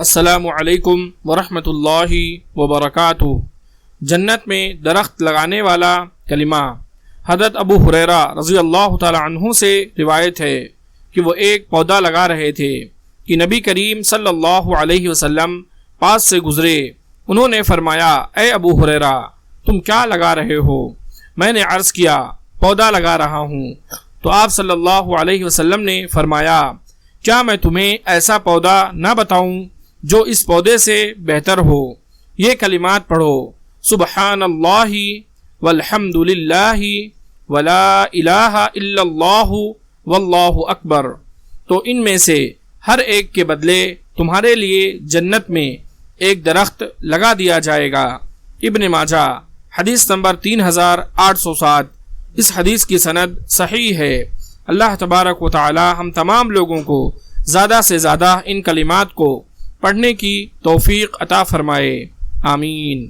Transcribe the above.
السلام علیکم ورحمۃ اللہ وبرکاتہ۔ جنت میں درخت لگانے والا کلمہ۔ حضرت ابو ہریرہ رضی اللہ تعالی عنہ سے روایت ہے کہ وہ ایک پودا لگا رہے تھے کہ نبی کریم صلی اللہ علیہ وسلم پاس سے گزرے۔ انہوں نے فرمایا، اے ابو ہریرہ، تم کیا لگا رہے ہو؟ میں نے عرض کیا، پودا لگا رہا ہوں۔ تو آپ صلی اللہ علیہ وسلم نے فرمایا، کیا میں تمہیں ایسا پودا نہ بتاؤں جو اس پودے سے بہتر ہو؟ یہ کلمات پڑھو، سبحان اللہ والحمد للہ ولا الہ الا اللہ واللہ اکبر۔ تو ان میں سے ہر ایک کے بدلے تمہارے لیے جنت میں ایک درخت لگا دیا جائے گا۔ ابن ماجہ حدیث نمبر 3807۔ اس حدیث کی سند صحیح ہے۔ اللہ تبارک و تعالی ہم تمام لوگوں کو زیادہ سے زیادہ ان کلمات کو پڑھنے کی توفیق عطا فرمائے، آمین۔